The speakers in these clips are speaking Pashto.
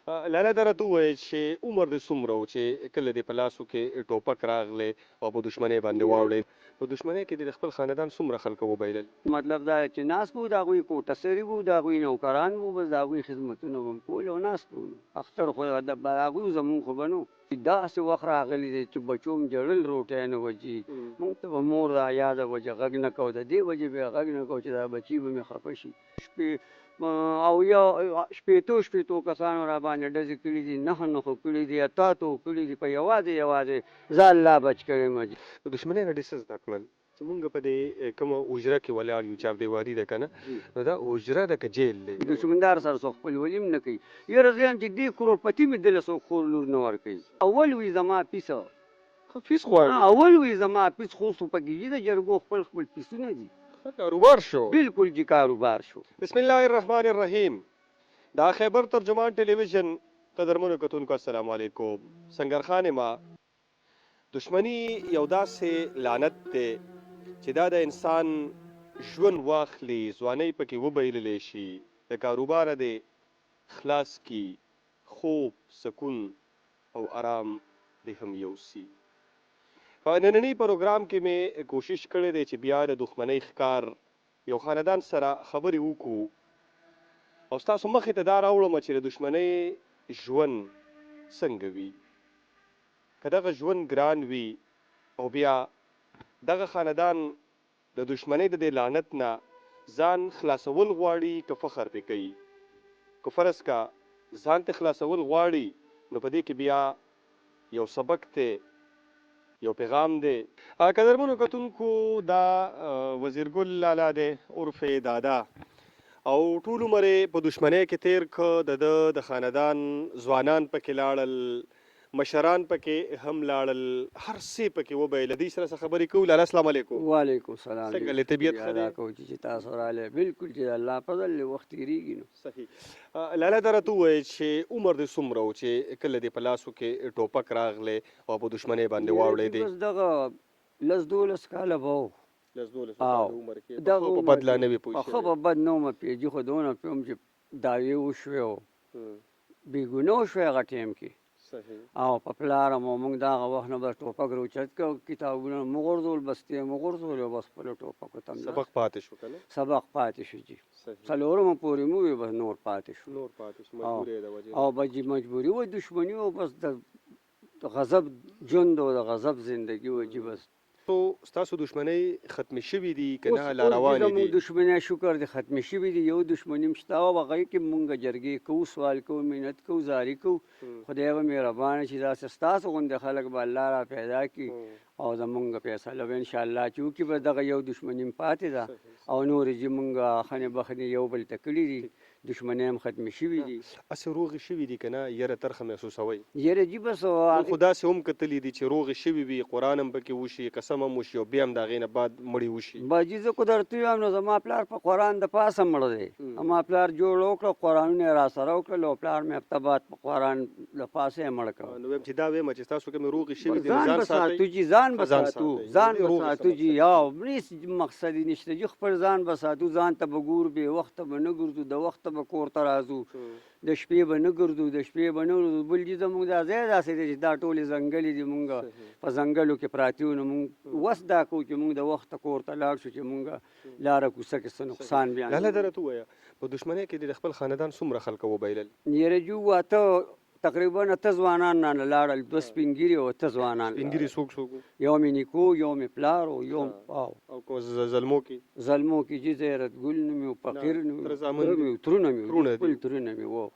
لاله دا راته ووایه چې عمر دې څومره و چې کله دې په لاسو کې ټوپک راغلی او په دښمنۍ باندې واوړېد؟ په دښمنۍ کې دې د خپل خاندان څومره خلکو وبایلل؟ مطلب دا دی چې ناست وو، د هغوی کوټه سري وو، د هغوی نوکران وو، بس د هغوی خدمتونه به مو کول او ناست وو. اختر خو د هغوی زمونږ خو به نه و. داسې وخت راغلی دی چې بچو هم ژړل روټۍ نه وجي. مونږ ته به مور را یاده وه چې غږ نه کوو، د دې وجې به یې غږ نه کوو چې دا بچي به مې خفه شي. شپې او یا شپېتو کسانو را باندې ډزې کړي دي، نهو کړي دي، اتو کړي دي، په یوازې زه الله بچ کړی یم. د دښمنۍ نه دې څه زده کړل؟ چې مونږ په دې کومه حجره کې ولاړ یو، چاردیواري ده که نه، نو دا حجره ده که جیل دی؟ دښمندار سره څوک خپلولي هم نه کوي. یاره زه یم چې دې کروړپتي مې دله څوک خور لور نه ورکوي. اول وي زما پیسه، فیس غواړي؟ اول وي زما پیس، خو پکې د جرګو خپل پیسونه دي. کاروبار شو. بالکل جی کاروبار شو. بسم الله الرحمن الرحیم. دا خیبر ترجمان ټلویزیون قدرمنو کتونکو السلام علیکم. سنگرخان ما دشمنی یو داسې لعنت دی چې دا د انسان ژوند واخلي، ځوانۍ پکې وبایللی شي، د کاروباره دې خلاص کی، خوب، سکون او آرام دې هم یوسي. په ننني پروګرام کې مې کوشش کړی دی چې بیا د دښمنۍ ښکار یو خاندان سره خبرې وکړو او ستاسو مخې ته دا راوړم چې د دښمنۍ ژوند څنګه وي. که دغه ژوند ګران وي او بیا دغه خاندان د دښمنۍ د دې لعنت نه ځان خلاصول غواړي که فخر پې کوي. که فرض کا ځان ته خلاصول غواړي نو په دې کې بیا یو سبق دی، یو پیغام دی. قدرمنو کتونکو دا وزیرګل لالا دی عرف دادا او ټول عمر په دښمنۍ کې تیر که. د خاندان ځوانان پکې لاړل، مشران پکې هم لاړل، هر څه پکې وبایله. دوی سره څه خبرې کوو؟ لالا السلام علیکم. وعلیکم السلام. څنګه له طبیعت ښه دی؟ کوو چې تاسو راغلی. بالکل چې الله فضل له وخت تېرېږي نو. صحیح. لالا دا راته ووایه چې عمر دې څومره و چې کله دې په لاسو کې ټوپک راغلی او په دښمنۍ باندې واوړېدې؟ بس دغه 10-12 کاله به و. 10-12 کاله عمر کې دغه په بد لا نه وي پوه شوی؟ ښه په بد نه ومه پوهېږي، خو دونه پوهېږم چې دعوې وشوې او بېګناه وشوې هغه ټایم کې. او په پلاره مو موږ د هغه وخت نه بس ټوپک راوچت کړو، کتابونه مو غورځول، بستې مو غورځول او بس خپلو ټوپکو ته سبق پاتې شو که نه؟ سبق پاتې شو جي. څلورمه پورې مو وي، بس نور پاتې شو. مجبورې د وجې او به جي مجبوري وه، دښمني وه، بس د غضب ژوند او د غضب زندګي وه جي. بس ستاسو دښمنۍ ختمې شوي دي که نه لا روانې دي؟ زموږ دښمنۍ شکر دی ختمې شوي دي. یو دښمني هم شته او هغې کې مونږ جرګې کوو، سوال کوو، منت کوو، زاري کوو. خدای به مهربانه چې داسې ستاسو غوندې خلک به الله را پیدا کړي او زمونږ فیصله به انشاءالله چې وکړي. به دغه یو دښمني هم پاتې ده او نورې چې مونږ خنې بخنې یو بل ته کړي دي، دښمنۍ هم ختمې شوي دي. هسې روغې شوي دي که نه یره ترخه محسوسوئ؟ یره جي بس خو داسې هم کتلي دي چې روغې شوي وي، قرآن هم پکې وشي، قسم هم وشي او بیا هم د هغې نه بعد مړي وشي. باجي زه خو درته ووایم نو زما پلار په قرآن د پاسه مړ دی. زما پلار جوړ وکړه، قرآنونه یې را سره وکړل او پلار مې هفته بعد په قرآن د پاسه یې مړ کړه. نو وایم چې دا وایم چې تاسو کومې روغې شوي دي ځان به ساتو جي، ځان به ساتو، ځان به ساتو جي. او هېڅ مقصد یې نشته جي، خپل ځان به ساتو، ځان ته به ګورو، بې وخته به نه ګرځو، د وخته به کور ته راځو، د شپې به نه ګرځو، د شپې به نه ورځو. بل جي زموږ دا ځای داسې دی چې دا ټولې ځنګلې دي، مونږ په ځنګلو کې پراته یو. نو مونږ وس دا کوو چې مونږ د وخته کور ته لاړ شو چې مونږ لاره کوڅه کې څه نقصان بیان. لالا دا راته ووایه په دښمنۍ کې دې د خپل خاندان څومره خلکه وبایلل؟ یره جي واته تقریبا 8 ځوانان نه لاړل، 2 سپین ږیري او 8 ځوانان. سپین ږیري څوک څوک وو؟ یو مې نیکو، یو مې پلار او یو او کوم زلمو کې؟ زلمو کې جي زیرت ګل نومې و، فقیر نومې و، ترونه مې خپل ترونه مې و.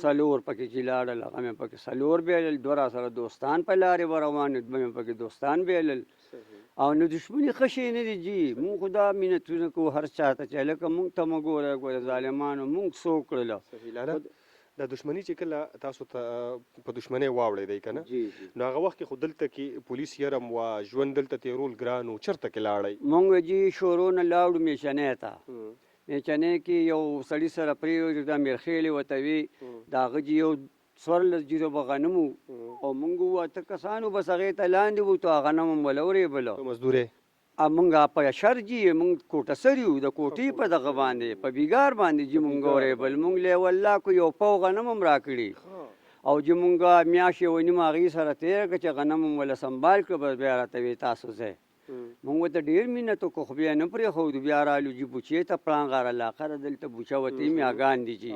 څلور پکې چې لاړل هغه مې پکې څلور بایلل، 2 را سره دوستان په لارې به روان، 2 مې پکې دوستان بایلل. او نو دښمني ښه شی نه دی جي. مونږ خو دا مینتونه کوو هر چا ته چې هلکه مونږ ته مه ګوره ظالمانو، مونږ څه وکړله. دا دښمني چې کله تاسو ته په دښمنۍ واوړېدی که نه، نو هغه وخت کې خو دلته کې پولیس یرم وه، ژوند دلته تېرول ګران و، چېرته کې لاړئ؟ مونږ جي شورو نه لاړو میشنۍ ته. میشنۍ کې یو سړي سره پرېوځو، دا میرخېلې ورته وي، د هغه جي یو 14 جیرو به غنم وو او مونږ وو 8 کسانو، بس هغې ته لاندې وو، تو هغه غنم هم ولورېبله. مزدورۍ مونږه په شر جي مونږ کوټه سریو د کوټې په دغه باندې په بیګار باندې جي مونږ اورېبل مونږ له والله کو یو پو غنم هم راکړي او جي مونږه میاشتې ونیمه هغې سره تېره کړه چې غنم هم وله سنبال کړه بس بیا راته وې تاسو ځئ مونږ ورته ډېر مینت وکړو خو بیا نه پرېښودو بیا رالو جي بوچې ته پړانګ علاقه ده دلته بوچه وتې میاګان دي جي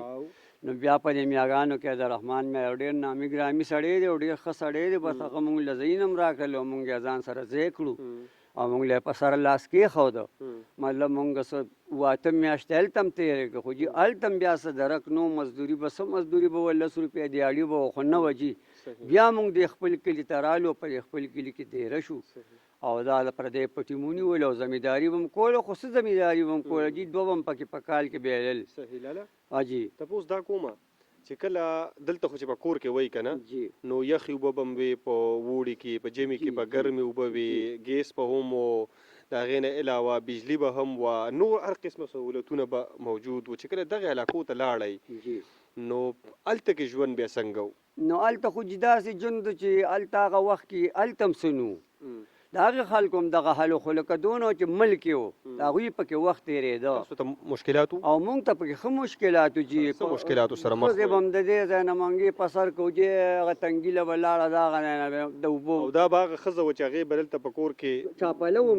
نو بیا په دې میاګانو کې د رحمان میا یو ډېر نامي ګرامي سړی دی او ډېر ښه سړی دی بس هغه مونږ له ځایونه هم راکړل او مونږ یې ځان سره ځای کړو او مونږ له یې په سر لاس کېښوده مطلب مونږ څه 8 میاشتې هلته هم تېرې کړه خو جي هلته هم بیا څه درک نو مزدوري به څه مزدوري به 10 روپۍ دیاړي به وه خو نه وه جي بیا مونږ د خپل کلي ته رالو په دې خپل کلي کې تېره شو او دا د پردی پټي مو ونیول او زمینداري به م کوله خو څه زمینداري به م کوله جي 2 به م پکې په کال کې بهلل صحیح لاله جي تپوس دا کومه چې کله دلته خو چې په کور کې وای کنه نو یخي اوبه به م وي په ووړي کې په ژمي کې به ګرمې اوبه وي ګیس به هم و د هغې نه علاوه بجلي به هم وه نور هر قسمه سهولتونه به موجود و چې کله دغې علاقو ته لاړئ نو هلته کې ژوند بیا څنګه و نو هلته خو جي داسې ژوند و چې هلته هغه وخت کې هلته هم څه نو د هغې خلکو هم دغه حال خو لکه دونه چې ملک یې و د هغوی پکې وخت تېرېده تاسو ته مشکلات و او مونږ ته پکې ښه مشکلات و جي څه مشکلاتو سره مخ ښځې به هم د دې ځای نه منګې په سر کړو جې هغه تنګیله به لاړه د هغه نه د اوبو او دا به هغه ښځه وه چې هغې به دلته په کور کې چاپله هم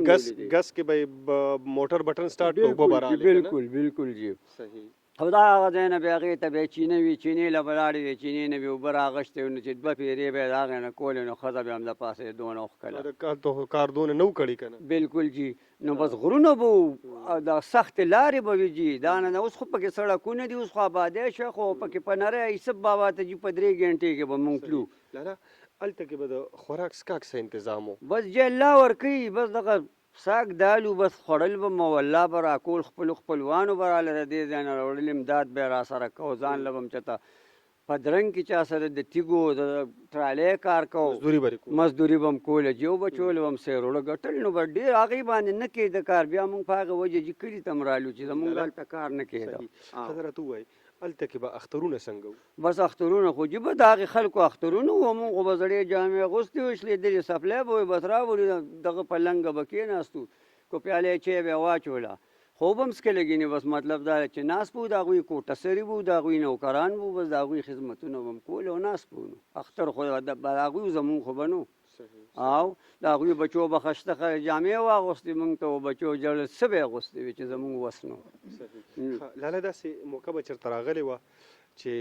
ګس کې به موټر بټن سټارټ کړو اوبه به رالې بالکل بالکل جي صحیح او دا هغه ځای نه بیا هغې ته بیا چینه وي چینې له به لاړې وې چینې نه بیا اوبه راغشتې نو چې 2 پیرې به یې د هغې نه کولې نو ښځه بیا هم د پاسه یې دونه وښکله کار دونه نه و کړی که نه بالکل جي نو بس غرونه به وو دا سختې لارې به وي جي دا نه اوس خو پکې سړکونه دي اوس خو آبادی شوه خو پکې په نری ایسب بابا ته جي په 3 ګنټې کې به مونږ تلو لاله هلته کې به د خوراک څښاک څه انتظام و بس جی الله ورکوي بس دغه ساک دالو بس خوړل به مو والله به راکول خپلو خپلوانو به راله د دې ځای نه راوړل امداد به یې راسره کو ځان له به م چېرته په درنګ کې چا سره د تیږو د ټرالۍ کار کو مزدوري به م کوله جیو به چول به م سیروړه ګټل نو به ډېر هغې باندې نه کېده کار بیا مونږ په هغه وجه چې کلي ته م رالو چې زمونږ هلته کار نه کېده ښځه راته ووایي هلته کې به اخترونه څنګه وو بس اخترونه خو جي به د هغې خلکو اخترونه وو مونږ خو به زړې جامې اغوستې وې شلېدلې سپلی به وې بس راولو دغه په لنګه به کېناستو کو پیالې چای به یې واچوله خوب هم څکلی ګینې بس مطلب دا چې ناست به وو د هغوی کوټه سري به وو د هغوی نوکران به وو بس د هغوی خدمتونه به م کول او ناست به وو اختر خو د هغوی زمونږ خو به نو او د هغوی بچو به ښایسته جامې واغوستې مونږ ته و بچو جړل څه به یې اغوستې وې چې زمونږ وس نه لاله داسې موقع به چېرته راغلې وه چې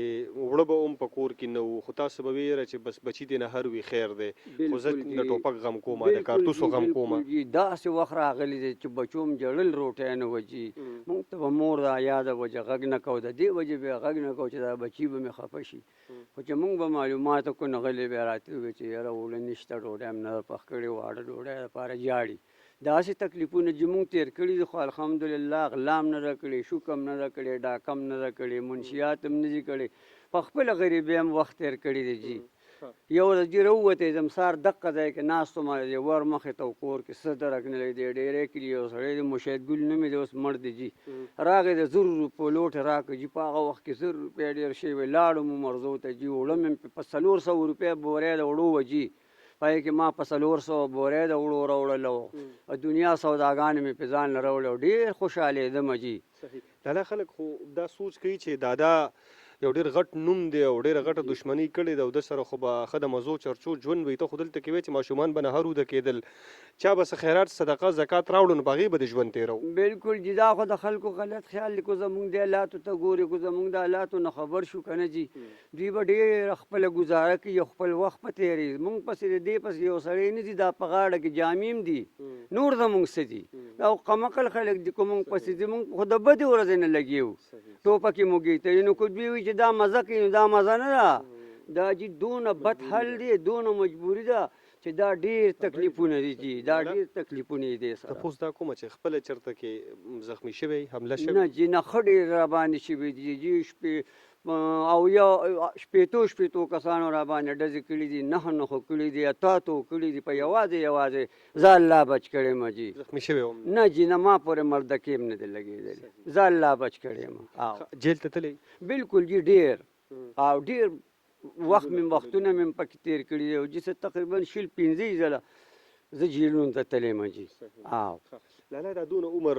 وړه به هم په کور کې نه وو خو تاسو به ویره چې بس بچي دې نه هر وي خیر دی خو زه د ټوپک غم کومه د کارتوسو غم کومه داسې وخت راغلی دی چې بچو هم جړل روټۍ نه وجي مونږ ته به مور دا یاده وه چې غږ نه کوو د دې وجې به یې غږ نه کوو چې دا بچي به مې خفه شي خو چې مونږ به معلومات وکړو نو غلې بیا راته وویل چې یاره اوړه نشته ډوډۍ هم نه ده پخ کړې واړه ډوډۍ دپاره جاړي داسې تکلیفونه چې مونږ تېر کړي دي خو الحمدلله غلا هم نه ده کړې شوک هم نه ده کړې ډاکه هم نه ده کړې منشیات هم نه دي کړې په خپله غریبۍ هم وخت تېر کړی دی جي یو ورځ جي راووتی ځم سهار دقه ځای کې ناست وم د ور مخې ته کور کې څه درک نه لګي دی ډېری کلي یو سړی دی مشهد ګل نومې دی اوس مړ دی جي راغی د 100 روپو لوټ راکړه جي په هغه وخت کې 100 روپۍ ډېر شوی وی لاړم مرزو ته جي اوړه مې په 400 روپۍ بورۍ د اوړو وه جي پای کې ما په 400 بورۍ د اوړو راوړله وه دنیا سوداګانې مې په ځان نه راوړې ډېر خوشحالېدم جي لاله خلک خو دا سوچ کوي چې دادا یو ډېر غټ نوم دی او ډېره غټه دښمني کړې ده او د سره خو به ښه د مزو چرچو ژوند وي ته خو دلته کې وایې چې ماشومان به نهر وده کېدل چا به څه خیرات صدقه زکات راوړو نو په هغې به د ژوند تېرو بالکل جي دا خو د خلکو غلط خیال دی کو زمونږ د حالاتو ته ګوري کو زمونږ د حالاتو نه خبر شو که نه جي دوی به ډېره خپله ګزاره کوي او خپل وخت په تېري مونږ پسې د دې پسې یو سړی نه دي دا په غاړه کې جامې هم دي نور زمونږ څه دي او قمقل خلک دي که مونږ پسې دي مونږ خو د بدې ورځې نه لګېو ټوپکې موږې ته نو که دوی وایي چې دا مزه کوي دا مزه نه ده دا جي دونه بد حل دی دونه مجبوري ده چې دا ډېر تکلیفونه دي جي دا ډېر تکلیفونه یې دی سره تپوس دا کومه چې خپله چېرته کې زخمي شوی حمله شوی نه جي نه ښه ډېر راباندې شوي دي جي شپې او یا شپېتو کسانو راباندې ډزې کړي دي 9 کړي دي 8 کړي دي په یوازې زه الله بچ کړی یم جي زخمي شوی وم نه جي نه ما پورې مردکې هم نه دی لګېدلی زه الله بچ کړی یم جیل ته تللی بالکل جي ډېر او ډېر وختونه مې پکې تېر کړي دي او جي څه تقریبا 15 ځله زه جیلونو ته تللی یم جي او لالا دا دونه عمر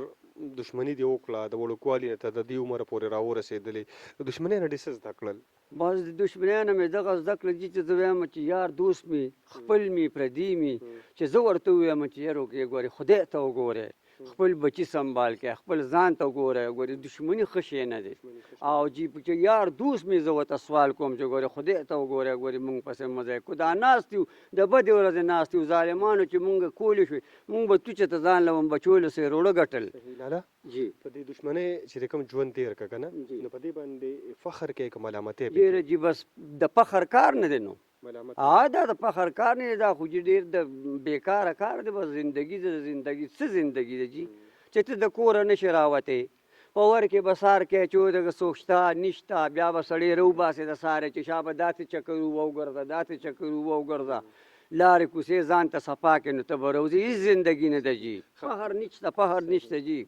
دښمني دې وکړه د وړوکوالي نه تر د دې عمره پورې راورسېدلې د دښمنۍ نه دې څه زده کړل بس د دشمنیانو مې دغه زده کړه دي چې زه وایم چې یار دوست مې خپل مې پردي مې چې زه ورته ووایم چې یار وکړې ګورې خدای ته وګورئ خپل بچي سنبال کړئ خپل ځان ته وګورئ ګورې دښمني ښه شی نه دی او چې یار دوست مې زه ورته سوال کوم چې ګورې خدای ته وګورئ ګورې مونږ پسې مزه یې کړو دا ناست یو د بدې ورځې ناست یو ظالمانو چې مونږ کولی شوې مونږ به توچې ته ځان له بچولو سې روړه ګټل لالا جی په دې دښمنۍ چې کوم ژوند تېر کړه که نه جی. نو په دې باندې فخر کې که ملامتۍ ډېره جي بس د فخر کار نه دی نو ملامت دا د فخر کار نه دی دا خو چې ډېر د بیکاره کار دی بس زندګي د زندګي څه زندګي ده جي چې ته د کوره نشې راوتې په ور کې به سار کې چې دغه څوک شته نشته بیا به سړی راوباسې د سارې چې شا به داسې چکر ووګرځه داسې چکر ووګرځه لارې کوڅې ځان ته صفا کړې نو ته به راوځې هېڅ زندګي نه ده جي فخر نشته فخر نشته جي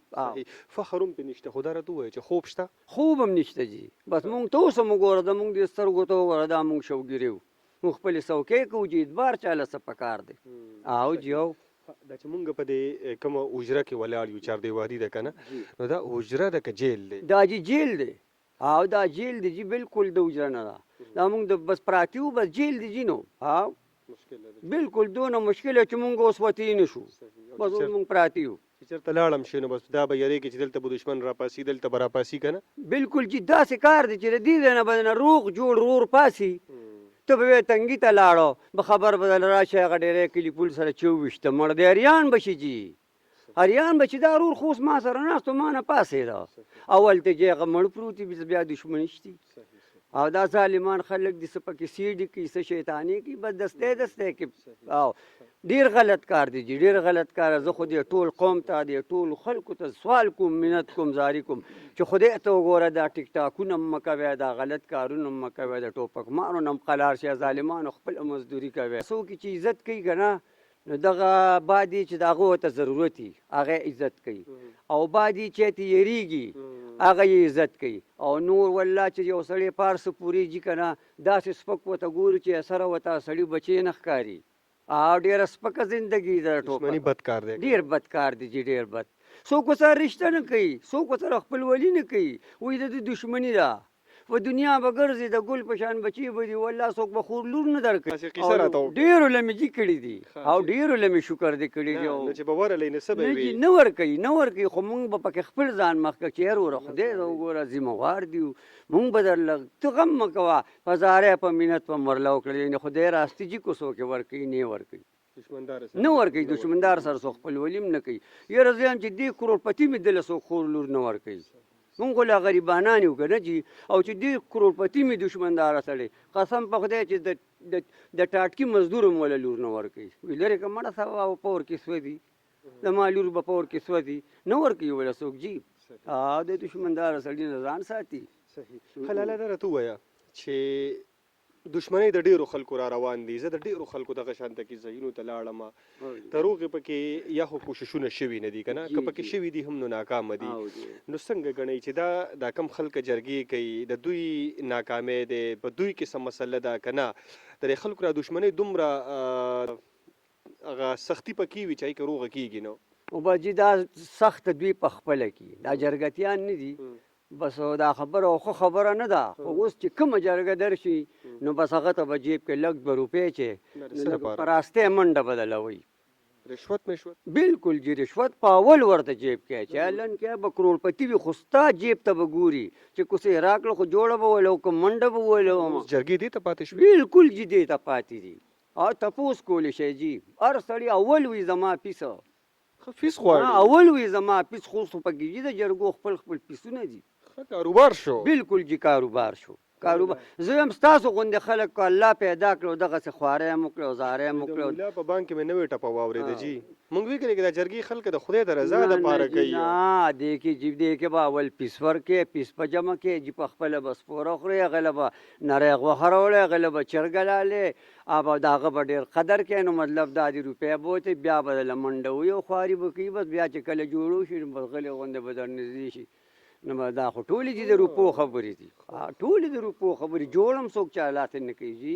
فخر هم پې نشته خو دا راته ووایه چې خوب شته خوب هم نشته جي بس مونږ ته اوس هم وګوره د مونږ د سترګو ته وګوره دا مونږ شوګیري وو مونږ خپلې څوکۍ کوو چې اتبار چاله څه پکار دی او جي او دا چې مونږ په دې کومه حجره کې ولاړ یو چاردیواري ده که نه نو دا حجره ده که جیل دی دا جي جیل دی او دا جیل دی جي بالکل د حجره نه ده دا مونږ د بس پراته وو بس جیل دی جي نو او بالکل دونه مشکله چې مونږ اوس وتی نه شو بس اوس مونږ پراته یو چې چېرته لاړم شي نو بس دا به یارېږي چې دلته به دښمن راپاسي دلته به راپاسي که نه بالکل جي داسې کار دی چې د دې ځای نه به نه روغ جوړ رور پاسي ته به وایې تنګي ته لاړو به خبر به درله راشي هغه ډېری کلي پول سره 24 مړ دی اریان به شي جي اریان به چې دا رور خو اوس ما سره ناست ما نه پاسېده اول ته چې هغه مړ پروت وي بیا دښمني شتي او دا ظالمان خلک دي څه پکې سیډي کوي څه شیطاني کوي بس دستی کوي او ډېر غلط کار دی جي ډېر غلط کار زه خو دې ټول قوم ته دې ټول خلکو ته سوال کوم منت کوم زاري کوم چې خدای ته وګوره دا ټیک ټاکونه هم مه کوئ دا غلط کارونه هم مه کوئ د ټوپک مارو نه هم قلار شي ظالمانو خپله مزدوري کوي څوک چې عزت کوي که نه نو دغه بعد چې د هغه ورته ضرورت وي هغه عزت کوي او بعد چې ته یېرېږي هغه یې عزت کوي او نور والله چې یو سړی پارسه پورېږي که نه داسې سپک ورته ګوري چې سره ورته سړي بچی نه ښکاري او ډېره سپکه زندګي ده دښمني بد کار دی ډېر بد کار دی جي ډېر بد څوک ورسره رشته نه کوي څوک ورسره خپلولي نه کوي وایي د دې دښمني ده په دنیا به ګرځي د ګل په شان بچي به دي والله څوک به خور لور نه درکوي ډېرو له مې جي کړي دي او ډېرو له مې شکر دې کړي دي چې به ورلی نه څه به وي نه ورکوي نه ورکوي خو مونږ به پکې خپل ځان مخکې چې یار وره خدای ته وګوره ذمهوار دي مونږ به درله ته غم مه کوه په زاری په منت په مرله وکړل خدای راستي جي کو څوک ورکوي نه ورکوي نه ورکوي دښمندار سره څوک خپلولي هم نه کوي یاره زه یم چې دې کروړپتي مې دله څوک خور لور نه ورکوي مونږ خو لا غریبانان یو که نه جي او چې دې کروړپتي مې دښمنداره سړی قسم په خدای چې د ټاټکي مزدور هم وله لور نه ورکوي وایي لرې که مړه سوه به په ور کې سوځي د ما لور به په ور کې سوځي نه ورکوي وله څوک جي او د دښمنداره سړي نه ځان ساتي ښه لالا دا راته ووایه چې دښمنۍ د ډېرو خلکو را روان دي زه د ډېرو خلکو دغه شانته کې ځایونو ته لاړم تر هغې پکې یا خو کوششونه شوي نه دي که نه که پکې شوي دي هم نو ناکامه دي نو څنګه ګڼئ چې دا کم خلک جرګې کوي د دوی ناکامۍ دی په دوی کې څه مسله ده که نه د دې خلکو را دښمنۍ دومره هغه سختي پکې وي چې هغې که روغه کېږي نو وبجي دا سخت دوی په خپله کې دا جرګتیان نه دي بس دا خبره خو خبره نه ده خو اوس چې کومه جرګه درشي نو بس هغه ته به جیب کې لږ به روپۍ چې په راستۍ منډه بدلوي رشوت مشوت بالکل جي رشوت په اول ورته جیب کې چې لن کې به کروڑپتی وي خو ستا جیب ته به ګوري چې کوڅې راکړه خو جوړه به ویله که منډه به ویله جرګې دې ته پاتې شوې بالکل جي دې ته پاتې دي او تپوس کولی شي جي هر سړي اول وي زما پیسه فیس غواړي اول وي زما پیس خو پکې جي د جرګو خپل پیسونه دي کاروبار شو بالکل جي کاروبار شو کاروبار زه هم ستاسو غوندې خلک کو الله پیدا کړو دغسې خواری هم وکړو زاری هم وکړو په بانک کې مې نوې ټپه واورېده جي مونږ وکړې که دا جرګې خلک د خدای د رضا دپاره کوي نه دې کې جي دې کې به اول پیس ورکې پیس په جمع کې جي په خپله به سپوره خورې هغه له به نری غوښه راوړې هغه له به چرګه لالې او د هغه به ډېر قدر کوي نو مطلب دا د روپۍ به وتې بیا به له منډه وي او خواري به کوي بس بیا چې کله جوړو شي نو بس غلې غوندې به در نږدې شي نو دا خو ټولې دي د روپو خبرې دي ټولې د روپو خبرې جوړ هم څوک چا لاته نه کوي جي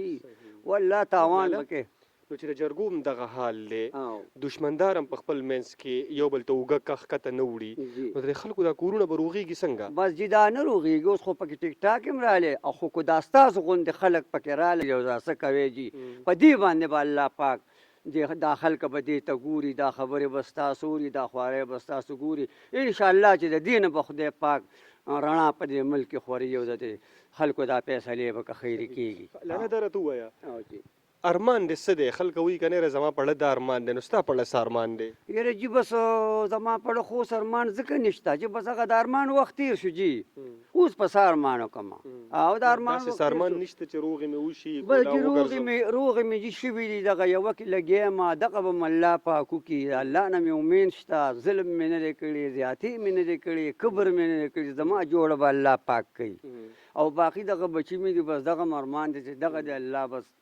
والله تاوان وکړې نو چې د جرګو هم دغه حال دی او دشمندار هم په خپل منځ کې یو بل ته اوږه کښ کته نه وړي جی نو د خلکو دا کورونه به روغېږي څنګه بس جی دا نه روغېږي اوس خو پکې ټیک ټاک هم رالی او خو که دا ستاسو غوندې خلک پکې رالی یو دا څه کوي جي په دې باندې به الله پاک دا خلک به دې ته ګوري دا خبرې به ستاسو اوري دا خوارۍ به ستاسو ګوري انشاءالله چې د دې نه به خدای پاک رڼا په دې ملک کې خوري یو د خلکو دا فیصلې به که خیري کېږي لاله دا راته ووایه او جی ارمان دې څه دی خلک وایي که نه زما پړه دا ارمان دی نو ستا پړه څه ارمان دی یاره جی بس زما پړه خو اوس ارمان ځکه نشته چې بس هغه د ارمان وخت تېر شو جي اوس په څه ارمان وکړم او د ارمان داسې څه ارمان نشته چې روغې مې وشي بس کولا جی وګرځم روغې مې جي شوي دي دغه یوه کې لګیا ما دغه به م الله پاک وکړي الله نه مې امید شته ظلم مې نه دی کړی زیاتې مې نه دی کړی کبر مې نه دی کړی زما جوړه به الله پاک کوي او باقي دغه بچي مې دي بس دغه ارمان دی چې دغه د الله بس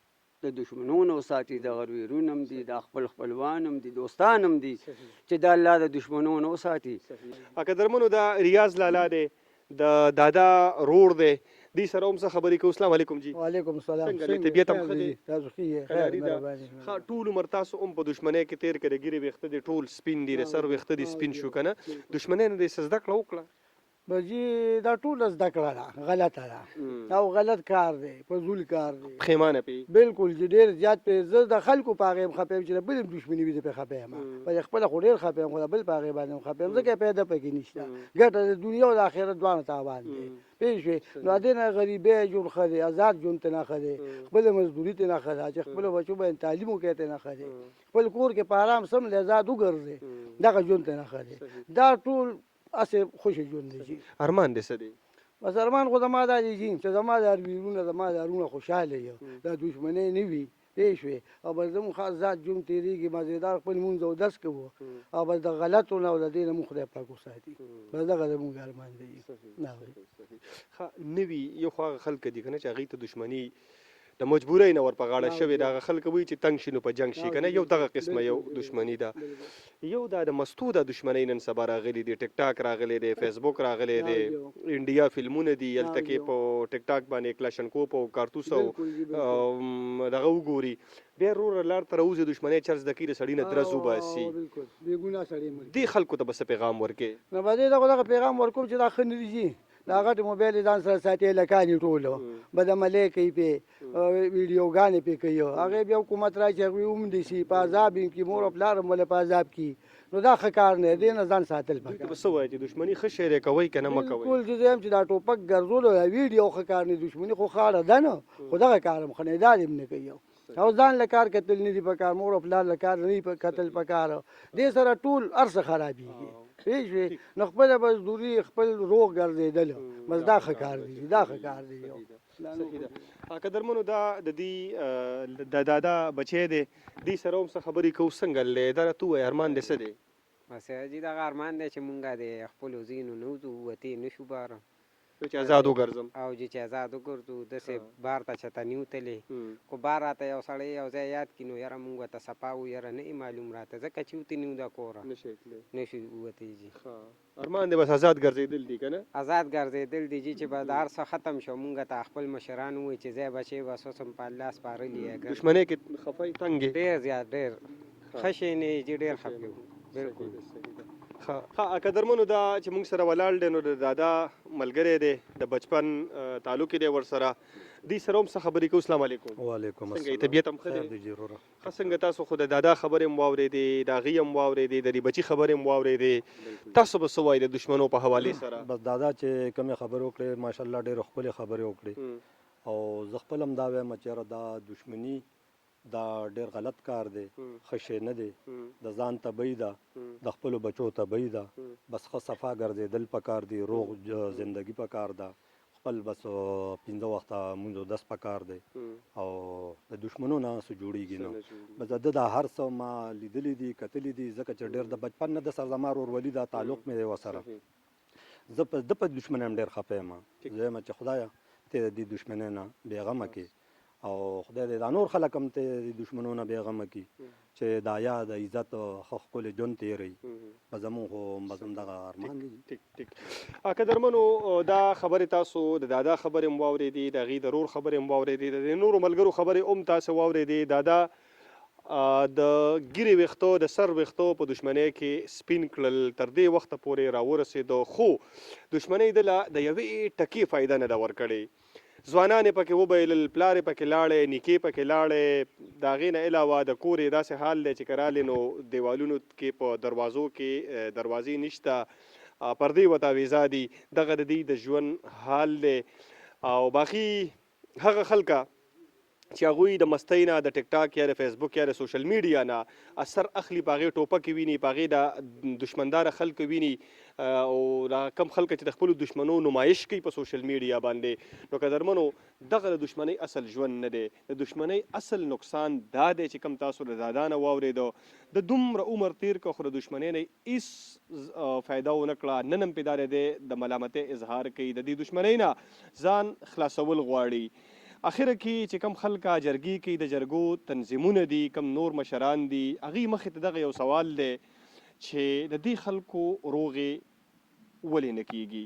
د دشمنونو وساتي دغه ویرونه هم دي د خپل خپلوان هم دي دوستان هم دي چې د الله د دشمنونو وساتي قدرمنو دا ریاض لالا دی د دادا رور دی دې سره هم څه خبرې کوو السلام علیکم جی وعلیکم السلام څنګه دی طبیعت هم ښه دی تاسو ښه یې خیري خیر ده. مهرباني ښه ټول عمر تاسو هم په دشمنۍ کې تیر کړی ګیرې ویښته دي ټول سپین دي د سر ویښته دي سپین شو که نه دشمنۍ نه دې څه زده کړه وکړه بجی دا ټول زده کړه ده غلطه ده او غلط کار دی فضول کار دی پښیمانه پې بالکل چې ډېر زیات پې زه د خلکو په هغې یم خفه یم چې د بل هم دشمني وي زه پې خفه یم په خپله خو ډېر خفه یم خو د بل په هغې باندې هم خفه یم ځکه پیدا پکې نشته ګټه د دنیا او د آخرت دواړه تاوان دی پوه شوې نو دې نه غریبۍ ژوند ښه دی ازاد ژوند ته نه ښه دی خپله مزدوري ته نه ښه ده چې خپلو بچو باندې تعلیم وکړی ته نه ښه دی خپل کور کې په آرام سم لذات وګرځې دغه ژوند ته نه ښه دی دا ټول اسې خوشي ژوند دی ارمان دې څه دی بس ارمان خو زما دا دی چې زما دا ویرونه زما دا رونه خوشحاله یو دا دشمنۍ نه وي پوه شوې او بس زموږ خاص ذات ژوند تېرېږي مزېدار خپل لمونځ او دس کوو او بس د غلطو نه او د دې نه موږ خدای پاک وساتي بس دغه زموږ ارمان دی ښه نوي یو خو هغه خلک دي که نه چې هغوی ته دشمني د مجبورۍ نه ور په غاړه شوې د هغه خلک وایي چې تنګ شي نو په جنګ شي که نه یو دغه قسمه یو دشمني ده یو دا د مستو د دشمنۍ نن سبا راغلی دی ټیک ټاک راغلی دی فیسبوک راغلی دی انډیا فلمونه دي هلته کې په ټیک ټاک باندې کلاشنکوپ او کارتوس او دغه وګوري بیا وروره لار ته راوځي دشمنۍ چل زده کوي د سړي نه درز وباسي بېګناه سړی مړ دې خلکو ته به څه پیغام ورکې نو به دې دغه پیغام ورکوم چې دا ښه نه دي دا غټ موبایل یې ځان سره ساتي لکانې ټولو بدعملۍ کوي پې ویډیوګانې پې کوي هغې بیا حکومت را چې هغوی وموندي شي په عذاب یې کړي مور او پلار هم ولې په عذاب کړي نو دا ښه کار نه دی دې نه ځان ساتل دوی ته پکار به څه وایي چې دشمني ښه شی دی کوئ که نه مه کوئ بالکل چې زه یم چې دا ټوپک ګرځولو دا ویډیو ښه کار نه دشمني خو خاړه ده نه خو دغه کار هم ښه نه دی دا دې هم نه کوي او ځان له کار کتل نه دي پکار مور او پلار له کار نه دي کتل پکار دې سره ټول هر څه خرابېږي پوه شوې نو خپله مزدوري خپل روغ ګرځېدل بس دا ښه کار دی دا ښه کار دی یو صحیح ده قدرمنو دا د دې د دادا بچی دی دې سره هم څه خبرې کوو څنګه دی دا راته ووایه ارمان دې څه دی بس جی دغه ارمان دی چې مونږه د خپلو ځینو نه وځو وتې نه شو باره چې آزاد وګرځم او جی چې آزاد وګرځو داسې بار ته چېرته نه وتلې خو بار راته یو سړی یو ځای یاد کړي نو یاره مونږ ورته صفا وو یاره نه یې معلوم راته ځکه چې وتې نه وو د کوره نه شو وتې جي ارمان دې بس آزاد ګرځېدل دي که نه آزاد ګرځېدل دي جي چې به د هر څه ختم شو مونږ ته خپل مشران ووایي چې ځای بچې بس اوس هم په الله سپارلي یې دشمنۍ کې خفه تنګ ډېر زیات ډېر ښه شی نه جي ډېر خفه یو بالکل ښه قدرمنو دا چې موږ سره ولاړ دی نو د دادا ملګری دی د بچپن تعلق دی ورسره دوی سره هم څه خبرې کوو السلام علیکم وعلیکم څنګه یې السلام طبیعت هم ښه دی ښه څنګه تاسو خو د دادا خبرې هم واورېدې د هغې هم واورېدې د دې بچي خبرې هم واورېدې تاسو به څه وایي د دشمنو په حوالې سره بس دادا چې کومې خبرې وکړې ماشاءالله ډېرې ښکلې خبرې وکړې او زه خپل هم دا وایم چې یاره دا دشمني دا ډېر غلط کار دی ښه شی نه دی د ځان تبعی ده د خپلو بچو تبعی ده بس ښه صفا ګرځېدل پکار دي روغ زندگی پکار ده خپل بس پنځه وخته مونځ دس پکار دی او د دشمنو نه څه جوړېږي نه بس د دا هر څه ما لیدلی دي کتلی دي ځکه چې ډېر د بچپن نه د سر زما ورولي دا تعلق مې دی ورسره زه په دشمنۍ هم ډېر خفه یم زه یم چې خدایه ته د دې دشمنۍ نه بېغمه کړې او خدای دې دا نور خلک هم ته د دشمنو نه بېغمه کړي چې دا یا د عزت ښه ښکلې ژوند تېروي په زموږ خو بس هم دغه ارمان دی ټیک ټیک قدرمنو دا خبرې تاسو د دادا خبرې هم واورېدې د هغې د رور خبرې هم واورېدې د نورو ملګرو خبرې هم تاسو واورېدې دادا د ګیرې ویښتو د سر ویښتو په دشمنۍ کې سپین کړل تر دې وخته پورې راورسېدو، خو دشمنۍ دله د یوې ټکي فایده نه ده ورکړې. ځوانان یې پکې وبایلل، پلار یې پکې لاړې، نیکې پکې لاړې. د هغې نه علاوه د کور یې داسې حال دی چې که رالې نو دیوالونو کې په دروازو کې دروازې نشته، پردې ورته اویزا دي. دغه د دوی د ژوند حال دی. او باقي هغه خلکه چې هغوی د مستۍ نه، د ټیک ټاک یا د فیسبوک یا د سوشل میډیا نه اثر اخلي، په هغې ټوپکې ویني، په هغې د دشمنداره خلک ویني، او دا کم خلک چې د خپلو دشمنو نمایش کوي په سوشل میډیا باندې. نو قدرمنو دغه د دشمنۍ اصل ژوند نه دی. د دشمنۍ اصل نقصان دا دی چې کم تاسو له دادانه واورېدو، د دومره عمر تیر کړه خو د دشمنۍ نه هېڅ فایده ونه کړه. نن هم پې دا دی د ملامتۍ اظهار کوي، د دې دشمنۍ نه ځان خلاصول غواړي. اخره کې چې کم خلکه جرګې کوي، د جرګو تنظیمونه دي، کم نور مشران دي، هغوی مخې ته دغه یو سوال دی چې د دې خلکو روغې ولې نه کیږي.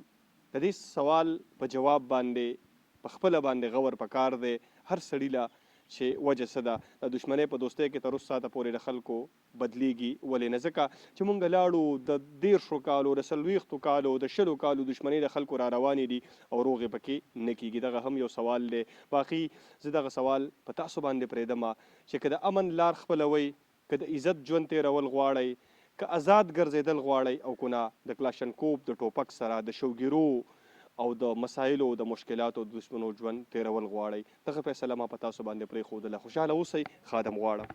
د دې سوال په جواب باندې په خپله باندې غور پکار دی هر سړي له چې وجه څه ده. د دشمنۍ په دوستۍ کې تر اوس ساعته پورې د خلکو بدلیږي ولې نه؟ ځکه چې مونږ لاړو د 13 کالو، د 40 کالو، د 20 کالو دشمنۍ د خلکو را روانې دي او روغې پکې نه کیږي. دغه هم یو سوال دی. باقي زه دغه سوال په تاسو باندې پرېږدم چې که د امن لار خپلوئ، که د عزت ژوند تېرول غواړئ، که آزاد ګرځېدل غواړئ، او که نه د کلاشنکوپ د ټوپک سره د شوګیرو او د مسایلو د مشکلاتو د دشمنو ژوند تېرول غواړئ. دغه فیصله ما په تاسو باندې پرېښودله. خوشحاله اوسئ، خادم غواړم.